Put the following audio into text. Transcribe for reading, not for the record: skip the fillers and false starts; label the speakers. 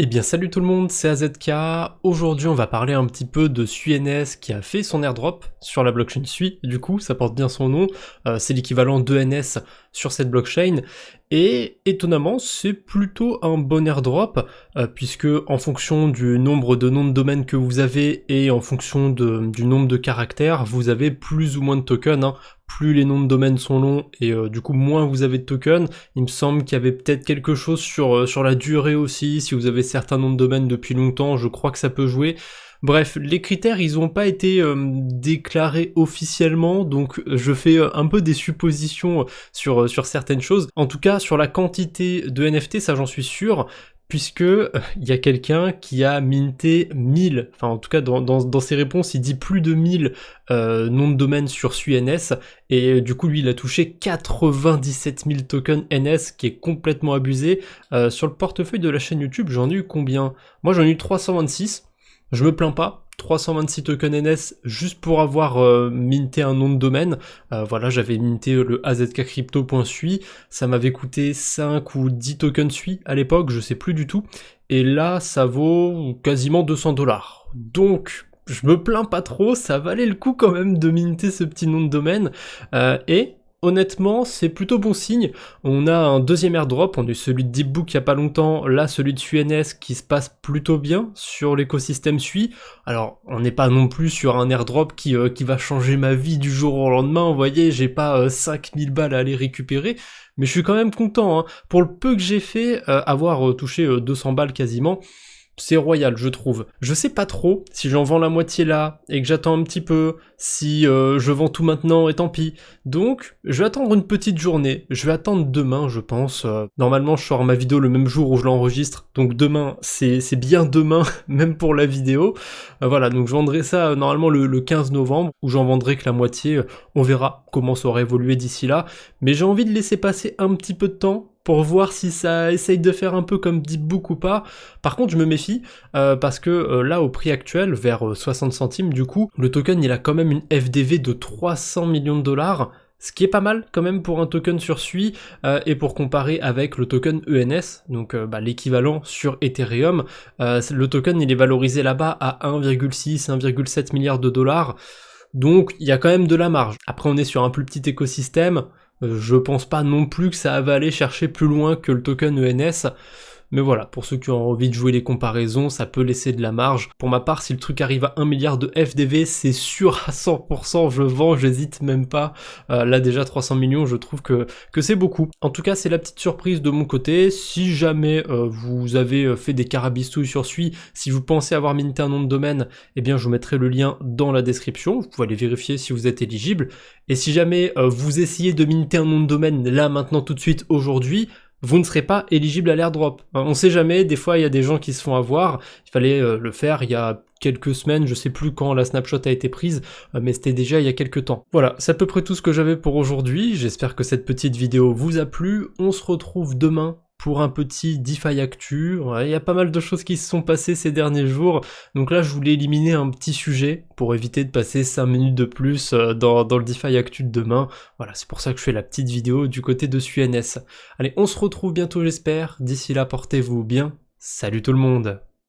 Speaker 1: Eh bien salut tout le monde, c'est AZK. Aujourd'hui on va parler un petit peu de SuiNS qui a fait son airdrop sur la blockchain Sui, du coup ça porte bien son nom, c'est l'équivalent d'ENS sur cette blockchain, et étonnamment c'est plutôt un bon airdrop, puisque en fonction du nombre de noms de domaine que vous avez et en fonction du nombre de caractères, vous avez plus ou moins de tokens, hein. Plus les noms de domaine sont longs et du coup moins vous avez de tokens. Il me semble qu'il y avait peut-être quelque chose sur la durée aussi, si vous avez certains noms de domaine depuis longtemps, je crois que ça peut jouer. Bref, les critères ils ont pas été déclarés officiellement, donc je fais un peu des suppositions sur certaines choses. En tout cas sur la quantité de NFT, ça j'en suis sûr, puisque il y a quelqu'un qui a minté 1000, enfin en tout cas dans ses réponses il dit plus de 1000 noms de domaine sur SuiNS, et du coup lui il a touché 97 000 tokens NS, qui est complètement abusé. Sur le portefeuille de la chaîne YouTube j'en ai eu combien? Moi j'en ai eu 326, je me plains pas. 326 tokens NS juste pour avoir minté un nom de domaine. Voilà, j'avais minté le azkcrypto.sui, ça m'avait coûté 5 ou 10 tokens Sui à l'époque, je sais plus du tout, et là ça vaut quasiment 200$. Donc je me plains pas trop, ça valait le coup quand même de minter ce petit nom de domaine, et honnêtement, c'est plutôt bon signe. On a un deuxième airdrop, on a eu celui de Deepbook il y a pas longtemps, là celui de SuiNS qui se passe plutôt bien sur l'écosystème Sui. Alors, on n'est pas non plus sur un airdrop qui va changer ma vie du jour au lendemain, vous voyez, j'ai pas 5000 balles à aller récupérer, mais je suis quand même content, hein. Pour le peu que j'ai fait, avoir touché 200 balles quasiment, c'est royal, je trouve. Je sais pas trop si j'en vends la moitié là, et que j'attends un petit peu, si je vends tout maintenant, et tant pis. Donc, je vais attendre une petite journée, je vais attendre demain, je pense. Normalement, je sors ma vidéo le même jour où je l'enregistre, donc demain, c'est bien demain, même pour la vidéo. Voilà, donc je vendrai ça normalement le 15 novembre, où j'en vendrai que la moitié, on verra comment ça aura évolué d'ici là. Mais j'ai envie de laisser passer un petit peu de temps, pour voir si ça essaye de faire un peu comme Deepbook ou pas. Par contre je me méfie, parce que là au prix actuel, vers 60 centimes du coup, le token il a quand même une FDV de 300 millions de dollars, ce qui est pas mal quand même pour un token sur Sui, et pour comparer avec le token ENS, donc l'équivalent sur Ethereum, le token il est valorisé là-bas à 1,6, 1,7 milliards de dollars, donc il y a quand même de la marge. Après on est sur un plus petit écosystème, je pense pas non plus que ça va aller chercher plus loin que le token ENS, mais voilà, pour ceux qui ont envie de jouer les comparaisons, ça peut laisser de la marge. Pour ma part, si le truc arrive à 1 milliard de FDV, c'est sûr à 100%, je vends, j'hésite même pas. Là déjà 300 millions, je trouve que c'est beaucoup. En tout cas, c'est la petite surprise de mon côté. Si jamais vous avez fait des carabistouilles sur Sui, si vous pensez avoir minté un nom de domaine, eh bien je vous mettrai le lien dans la description, vous pouvez aller vérifier si vous êtes éligible. Et si jamais vous essayez de minter un nom de domaine là, maintenant, tout de suite, aujourd'hui, vous ne serez pas éligible à l'airdrop. On sait jamais, des fois il y a des gens qui se font avoir, il fallait le faire il y a quelques semaines, je sais plus quand la snapshot a été prise, mais c'était déjà il y a quelques temps. Voilà, c'est à peu près tout ce que j'avais pour aujourd'hui, j'espère que cette petite vidéo vous a plu, on se retrouve demain pour un petit DeFi Actu. Ouais, il y a pas mal de choses qui se sont passées ces derniers jours, donc là je voulais éliminer un petit sujet pour éviter de passer 5 minutes de plus dans le DeFi Actu de demain. Voilà, c'est pour ça que je fais la petite vidéo du côté de SuiNS. Allez, on se retrouve bientôt j'espère, d'ici là portez-vous bien, salut tout le monde.